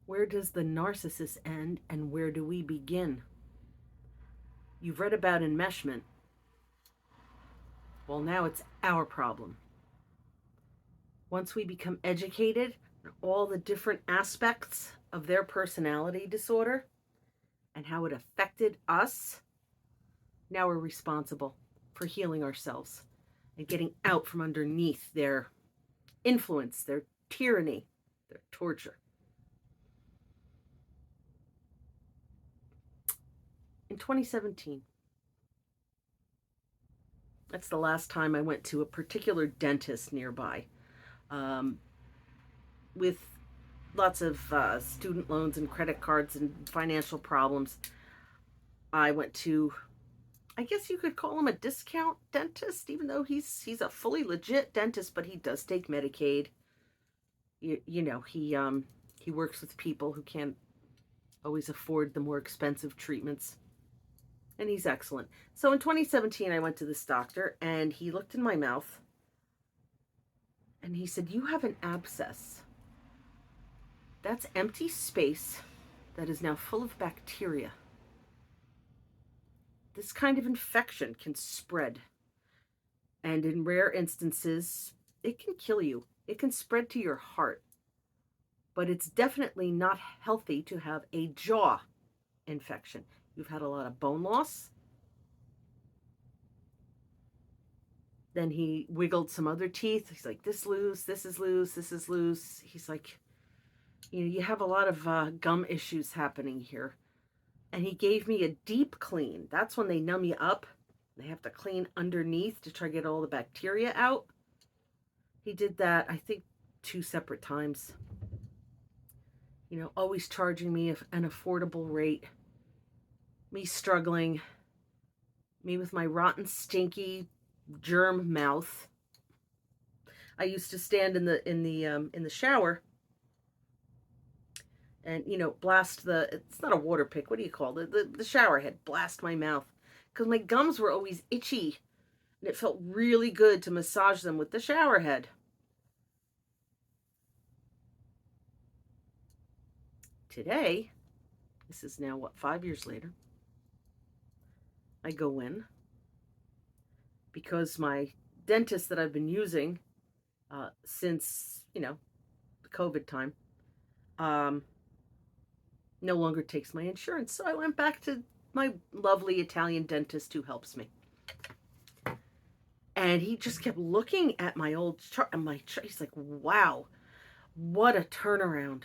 Where does the narcissist end and where do we begin? You've read about enmeshment. Well, now it's our problem. Once we become educated on all the different aspects of their personality disorder and how it affected us, now we're responsible for healing ourselves and getting out from underneath their influence, their tyranny, their torture. In 2017, that's the last time I went to a particular dentist nearby. Um, with lots of student loans and credit cards and financial problems, I went to, I guess you could call him a discount dentist, even though he's a fully legit dentist, but he does take Medicaid. He works with people who can't always afford the more expensive treatments, and he's excellent. So in 2017, I went to this doctor, and he looked in my mouth, and he said, "You have an abscess. That's empty space that is now full of bacteria. This kind of infection can spread, and in rare instances, it can kill you. It can spread to your heart. But it's definitely not healthy to have a jaw infection. You've had a lot of bone loss." Then he wiggled some other teeth. He's like, "This loose, this is loose, this is loose." He's like, you have a lot of gum issues happening here." And he gave me a deep clean. That's when they numb you up. They have to clean underneath to try to get all the bacteria out. He did that, I think, 2 separate times. Always charging me an affordable rate. Me struggling. Me with my rotten, stinky, germ mouth. I used to stand in the shower and blast it's not a water pick, what do you call it, the shower head, blast my mouth because my gums were always itchy, and it felt really good to massage them with the shower head. Today, this is now 5 years later, I go in because my dentist that I've been using since the COVID time no longer takes my insurance. So I went back to my lovely Italian dentist who helps me. And he just kept looking at my old chart and my chart. He's like, "Wow, what a turnaround.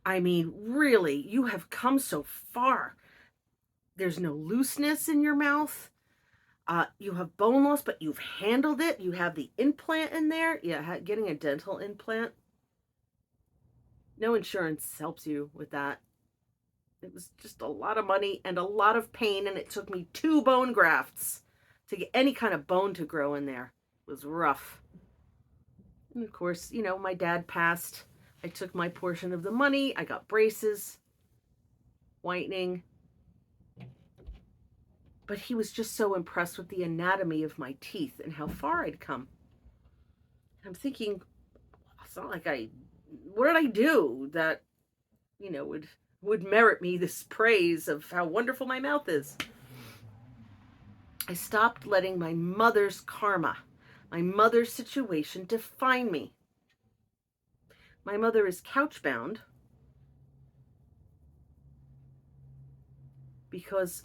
I mean, really, you have come so far. There's no looseness in your mouth. You have bone loss, but you've handled it. You have the implant in there." Yeah, getting a dental implant. No insurance helps you with that. It was just a lot of money and a lot of pain, and it took me 2 bone grafts to get any kind of bone to grow in there. It was rough. And of course, my dad passed. I took my portion of the money. I got braces, whitening. But he was just so impressed with the anatomy of my teeth and how far I'd come. I'm thinking, it's not like what did I do that, would merit me this praise of how wonderful my mouth is? I stopped letting my mother's karma, my mother's situation define me. My mother is couchbound because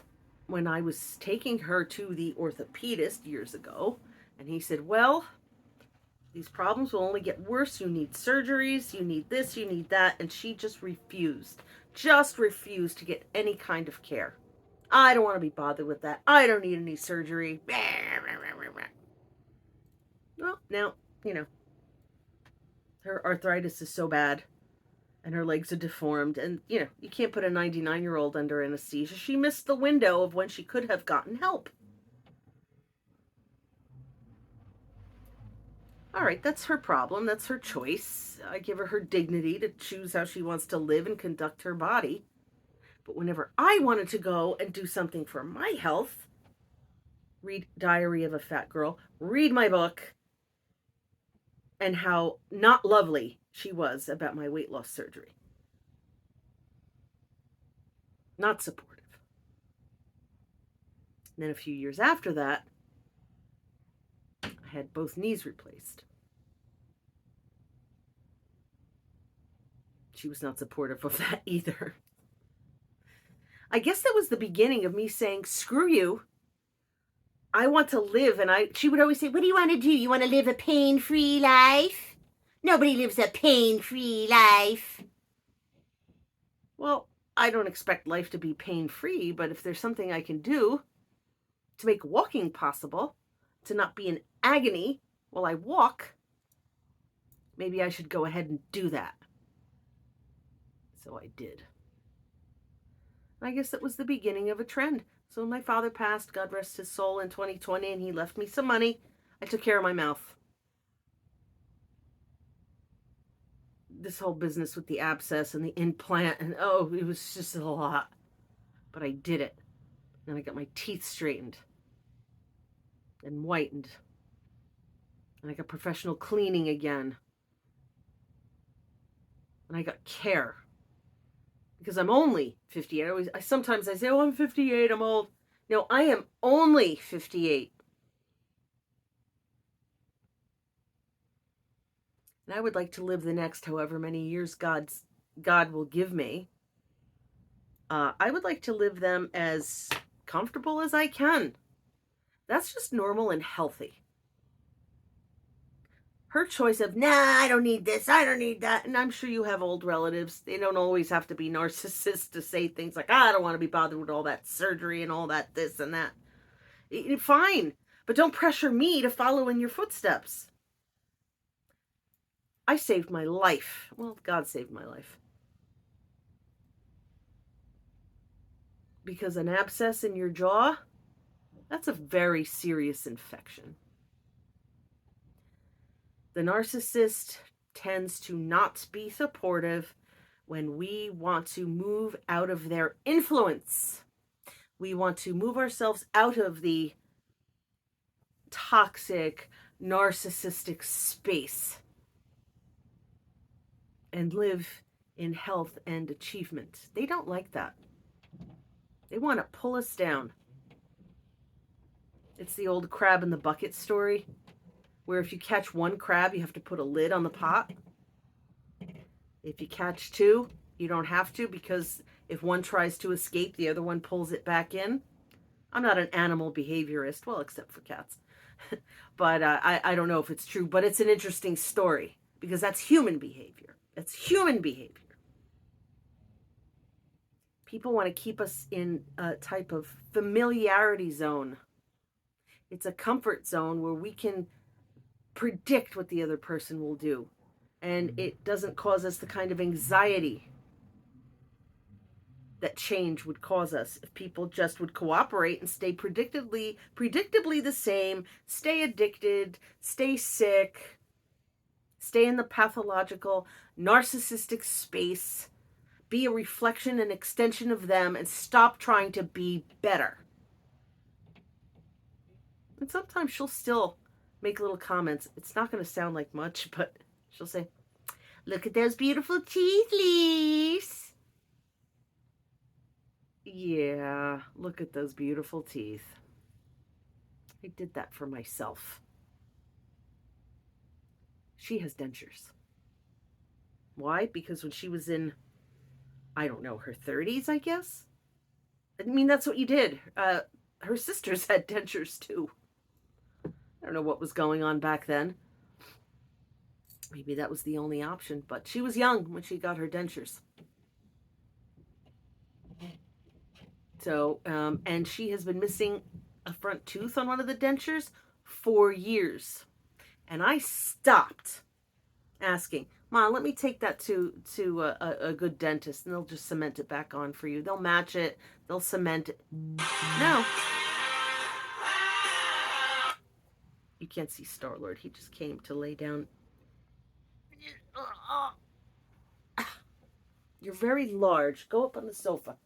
when I was taking her to the orthopedist years ago, and he said, "Well, these problems will only get worse. You need surgeries, you need this, you need that." And she just refused to get any kind of care. "I don't want to be bothered with that. I don't need any surgery." Well, now, her arthritis is so bad and her legs are deformed, and you can't put a 99-year-old under anesthesia. She missed the window of when she could have gotten help. All right, that's her problem. That's her choice. I give her dignity to choose how she wants to live and conduct her body. But whenever I wanted to go and do something for my health, read Diary of a Fat Girl, read my book, and how not lovely she was about my weight loss surgery. not supportive. And then a few years after that, I had both knees replaced. She was not supportive of that either. I guess that was the beginning of me saying, screw you. I want to live. And she would always say, what do you want to do? You want to live a pain-free life? Nobody lives a pain-free life. Well, I don't expect life to be pain-free, but if there's something I can do to make walking possible, to not be in agony while I walk, maybe I should go ahead and do that. So I did. I guess that was the beginning of a trend. So my father passed, God rest his soul, in 2020, and he left me some money. I took care of my mouth. This whole business with the abscess and the implant, and it was just a lot. But I did it. And I got my teeth straightened and whitened. And I got professional cleaning again. And I got care. Because I'm only 58. Sometimes I say, I'm 58, I'm old. No, I am only 58. And I would like to live the next however many years God will give me. I would like to live them as comfortable as I can. That's just normal and healthy. Her choice of, I don't need this, I don't need that. And I'm sure you have old relatives. They don't always have to be narcissists to say things like, I don't want to be bothered with all that surgery and all that this and that. Fine, but don't pressure me to follow in your footsteps. I saved my life. Well, God saved my life. Because an abscess in your jaw, that's a very serious infection. The narcissist tends to not be supportive when we want to move out of their influence. We want to move ourselves out of the toxic, narcissistic space and live in health and achievement. They don't like that. They want to pull us down. It's the old crab in the bucket story, where if you catch one crab, you have to put a lid on the pot. If you catch two, you don't have to, because if one tries to escape, the other one pulls it back in. I'm not an animal behaviorist, well, except for cats. But I don't know if it's true, but it's an interesting story, because that's human behavior. It's human behavior. People want to keep us in a type of familiarity zone. It's a comfort zone where we can predict what the other person will do. And it doesn't cause us the kind of anxiety that change would cause us if people just would cooperate and stay predictably the same, stay addicted, stay sick, stay in the pathological, narcissistic space, be a reflection and extension of them, and stop trying to be better. And sometimes she'll still make little comments. It's not going to sound like much, but she'll say, look at those beautiful teeth, Leaves. Yeah, look at those beautiful teeth. I did that for myself. She has dentures. Why? Because when she was in, I don't know, her 30s, I guess? I mean, that's what you did. Her sisters had dentures too. I don't know what was going on back then. Maybe that was the only option, but she was young when she got her dentures. So, and she has been missing a front tooth on one of the dentures for years. And I stopped asking, Mom, let me take that to a good dentist, and they'll just cement it back on for you. They'll match it. They'll cement it. No. You can't see Star-Lord. He just came to lay down. You're very large. Go up on the sofa.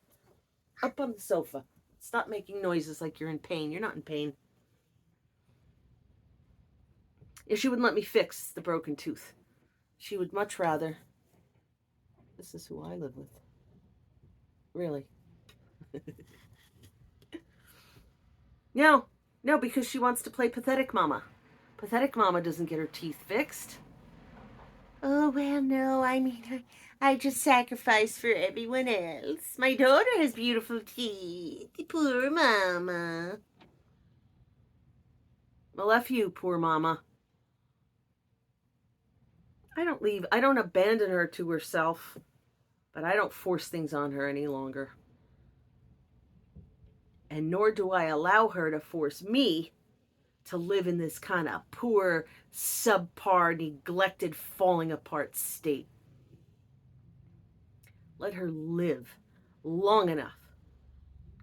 Up on the sofa. Stop making noises like you're in pain. You're not in pain. If she wouldn't let me fix the broken tooth, she would much rather. This is who I live with. Really. No, no, because she wants to play pathetic mama. Pathetic mama doesn't get her teeth fixed. Oh, well, no, I mean, I just sacrifice for everyone else. My daughter has beautiful teeth. Poor mama. Well, F you, poor mama. I don't abandon her to herself, but I don't force things on her any longer. And nor do I allow her to force me to live in this kind of poor, subpar, neglected, falling apart state. Let her live long enough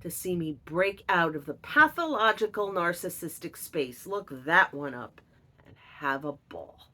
to see me break out of the pathological narcissistic space, look that one up, and have a ball.